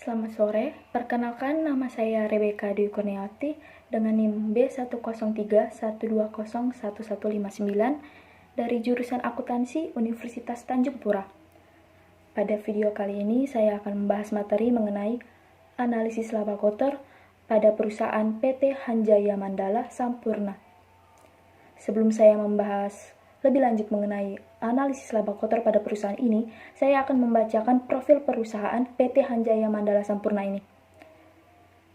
Selamat sore, perkenalkan nama saya Rebecca Dwi Kurniawati dengan NIM B10312011159 dari jurusan Akuntansi Universitas Tanjung Pura. Pada video kali ini saya akan membahas materi mengenai analisis laba kotor pada perusahaan PT Hanjaya Mandala Sampurna. Sebelum saya membahas lebih lanjut mengenai analisis laba kotor pada perusahaan ini, saya akan membacakan profil perusahaan PT Hanjaya Mandala Sampurna ini.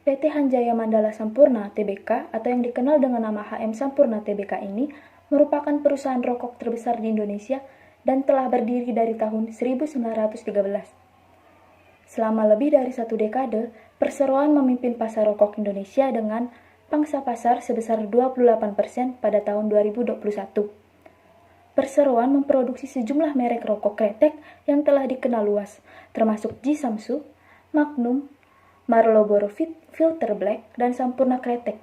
PT Hanjaya Mandala Sampurna Tbk atau yang dikenal dengan nama HM Sampurna Tbk ini merupakan perusahaan rokok terbesar di Indonesia dan telah berdiri dari tahun 1913. Selama lebih dari 1 dekade, perseroan memimpin pasar rokok Indonesia dengan pangsa pasar sebesar 28% pada tahun 2021. Perseroan memproduksi sejumlah merek rokok kretek yang telah dikenal luas, termasuk G Samsu, Magnum, Marlboro Filter Black, dan Sampurna Kretek.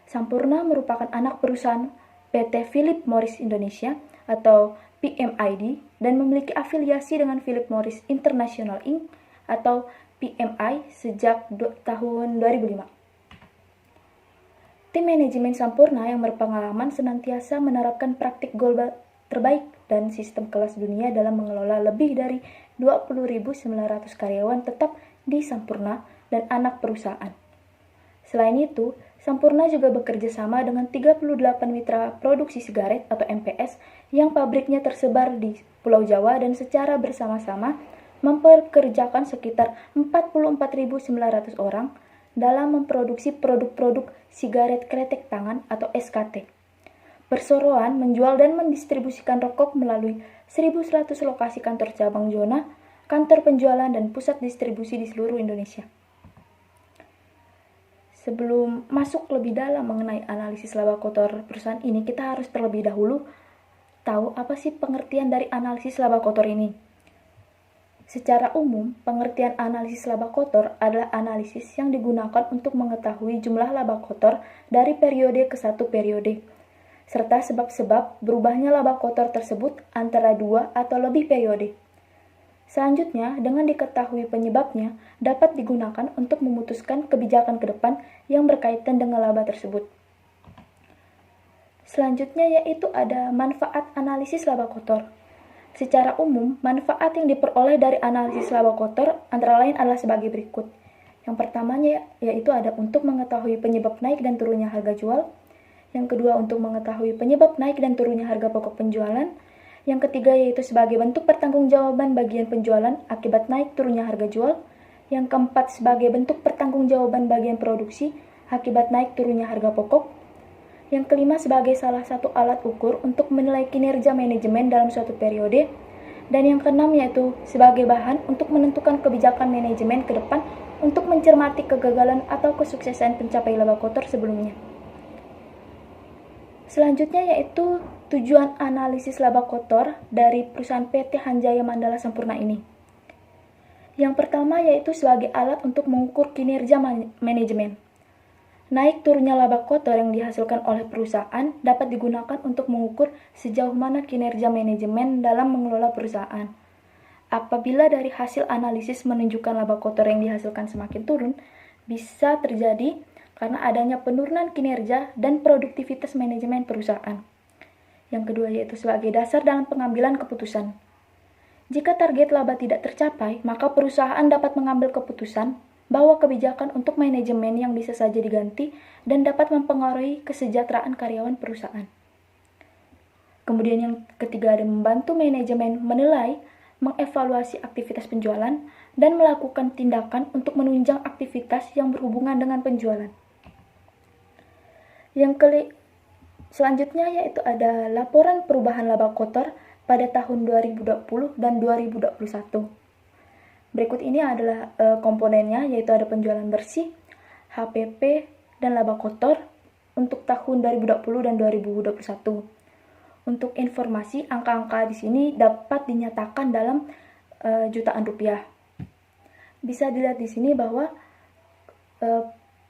Sampurna merupakan anak perusahaan PT Philip Morris Indonesia atau PMID dan memiliki afiliasi dengan Philip Morris International Inc. atau PMI sejak tahun 2005. Tim manajemen Sampurna yang berpengalaman senantiasa menerapkan praktik global terbaik dan sistem kelas dunia dalam mengelola lebih dari 20.900 karyawan tetap di Sampurna dan anak perusahaan. Selain itu, Sampurna juga bekerja sama dengan 38 mitra produksi sigaret atau MPS yang pabriknya tersebar di Pulau Jawa dan secara bersama-sama mempekerjakan sekitar 44.900 orang dalam memproduksi produk-produk sigaret kretek tangan atau SKT. Perseroan menjual dan mendistribusikan rokok melalui 1.100 lokasi kantor cabang zona, kantor penjualan, dan pusat distribusi di seluruh Indonesia. Sebelum masuk lebih dalam mengenai analisis laba kotor perusahaan ini, kita harus terlebih dahulu tahu apa sih pengertian dari analisis laba kotor ini. Secara umum, pengertian analisis laba kotor adalah analisis yang digunakan untuk mengetahui jumlah laba kotor dari periode ke satu periode, serta sebab-sebab berubahnya laba kotor tersebut antara 2 atau lebih periode. Selanjutnya, dengan diketahui penyebabnya, dapat digunakan untuk memutuskan kebijakan ke depan yang berkaitan dengan laba tersebut. Selanjutnya yaitu ada manfaat analisis laba kotor. Secara umum, manfaat yang diperoleh dari analisis laba kotor antara lain adalah sebagai berikut. Yang pertamanya yaitu ada untuk mengetahui penyebab naik dan turunnya harga jual. Yang kedua untuk mengetahui penyebab naik dan turunnya harga pokok penjualan. Yang ketiga yaitu sebagai bentuk pertanggungjawaban bagian penjualan akibat naik turunnya harga jual. Yang keempat sebagai bentuk pertanggungjawaban bagian produksi akibat naik turunnya harga pokok. Yang kelima sebagai salah satu alat ukur untuk menilai kinerja manajemen dalam suatu periode. Dan yang keenam yaitu sebagai bahan untuk menentukan kebijakan manajemen ke depan untuk mencermati kegagalan atau kesuksesan pencapai laba kotor sebelumnya. Selanjutnya yaitu tujuan analisis laba kotor dari perusahaan PT Hanjaya Mandala Sampurna ini. Yang pertama yaitu sebagai alat untuk mengukur kinerja manajemen. Naik turunnya laba kotor yang dihasilkan oleh perusahaan dapat digunakan untuk mengukur sejauh mana kinerja manajemen dalam mengelola perusahaan. Apabila dari hasil analisis menunjukkan laba kotor yang dihasilkan semakin turun, bisa terjadi karena adanya penurunan kinerja dan produktivitas manajemen perusahaan. Yang kedua yaitu sebagai dasar dalam pengambilan keputusan. Jika target laba tidak tercapai, maka perusahaan dapat mengambil keputusan bahwa kebijakan untuk manajemen yang bisa saja diganti dan dapat mempengaruhi kesejahteraan karyawan perusahaan. Kemudian yang ketiga ada membantu manajemen menilai, mengevaluasi aktivitas penjualan, dan melakukan tindakan untuk menunjang aktivitas yang berhubungan dengan penjualan. Selanjutnya yaitu ada laporan perubahan laba kotor pada tahun 2020 dan 2021. Berikut ini adalah komponennya yaitu ada penjualan bersih, HPP, dan laba kotor untuk tahun 2020 dan 2021. Untuk informasi, angka-angka di sini dapat dinyatakan dalam jutaan rupiah. Bisa dilihat di sini bahwa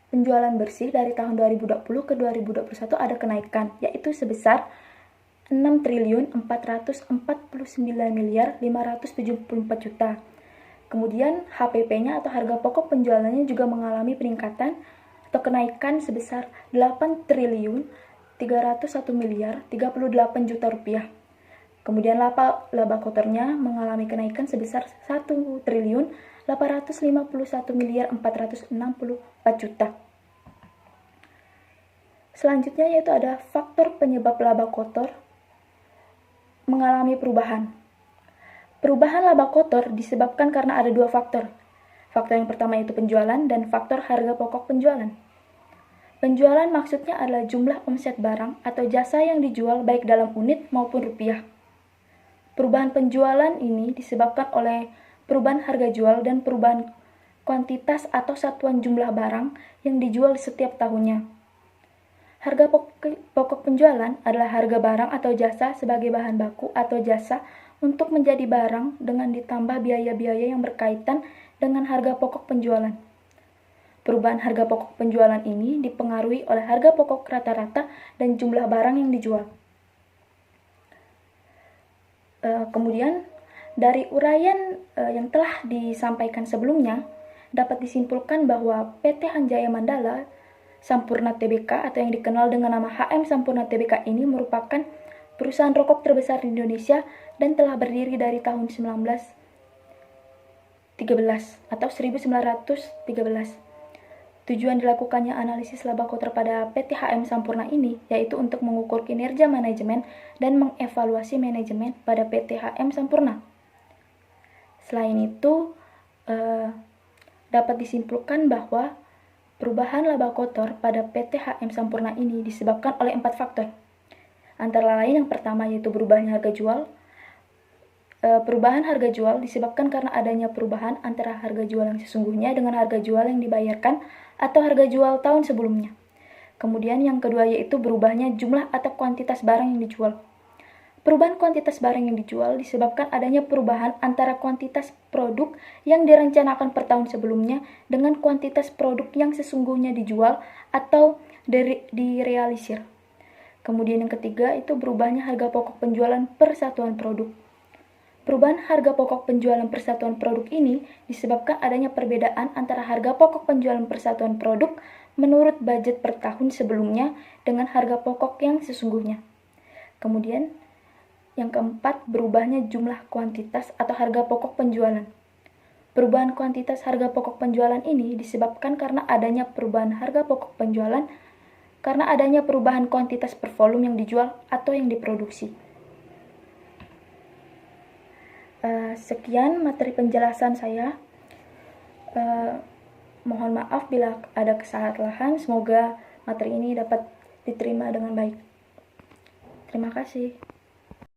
penjualan bersih dari tahun 2020 ke 2021 ada kenaikan, yaitu sebesar 6.449.574 juta. Kemudian HPP-nya atau harga pokok penjualannya juga mengalami peningkatan atau kenaikan sebesar 8 triliun 301 miliar 38 juta rupiah. Kemudian laba kotornya mengalami kenaikan sebesar 1 triliun 851 miliar 464 juta. Selanjutnya yaitu ada faktor penyebab laba kotor mengalami perubahan. Perubahan laba kotor disebabkan karena ada dua faktor. Faktor yang pertama yaitu penjualan dan faktor harga pokok penjualan. Penjualan maksudnya adalah jumlah omset barang atau jasa yang dijual baik dalam unit maupun rupiah. Perubahan penjualan ini disebabkan oleh perubahan harga jual dan perubahan kuantitas atau satuan jumlah barang yang dijual di setiap tahunnya. Harga pokok penjualan adalah harga barang atau jasa sebagai bahan baku atau jasa untuk menjadi barang dengan ditambah biaya-biaya yang berkaitan dengan harga pokok penjualan. Perubahan harga pokok penjualan ini dipengaruhi oleh harga pokok rata-rata dan jumlah barang yang dijual. Kemudian, dari uraian yang telah disampaikan sebelumnya, dapat disimpulkan bahwa PT Hanjaya Mandala Sampurna Tbk atau yang dikenal dengan nama HM Sampurna Tbk ini merupakan perusahaan rokok terbesar di Indonesia dan telah berdiri dari tahun 1913 atau 1913. Tujuan dilakukannya analisis laba kotor pada PT HM Sampurna ini yaitu untuk mengukur kinerja manajemen dan mengevaluasi manajemen pada PT HM Sampurna. Selain itu, dapat disimpulkan bahwa perubahan laba kotor pada PT HM Sampurna ini disebabkan oleh 4 faktor. Antara lain yang pertama yaitu berubahnya harga jual. Perubahan harga jual disebabkan karena adanya perubahan antara harga jual yang sesungguhnya dengan harga jual yang dibayarkan atau harga jual tahun sebelumnya. Kemudian yang kedua yaitu berubahnya jumlah atau kuantitas barang yang dijual. Perubahan kuantitas barang yang dijual disebabkan adanya perubahan antara kuantitas produk yang direncanakan per tahun sebelumnya dengan kuantitas produk yang sesungguhnya dijual atau direalisir. Kemudian yang ketiga itu berubahnya harga pokok penjualan per satuan produk. Perubahan harga pokok penjualan per satuan produk ini disebabkan adanya perbedaan antara harga pokok penjualan per satuan produk menurut budget per tahun sebelumnya dengan harga pokok yang sesungguhnya. Kemudian yang keempat, berubahnya jumlah kuantitas atau harga pokok penjualan. Perubahan kuantitas harga pokok penjualan ini disebabkan karena adanya perubahan harga pokok penjualan karena adanya perubahan kuantitas per volume yang dijual atau yang diproduksi. Sekian materi penjelasan saya. Mohon maaf bila ada kesalahan. Semoga materi ini dapat diterima dengan baik. Terima kasih.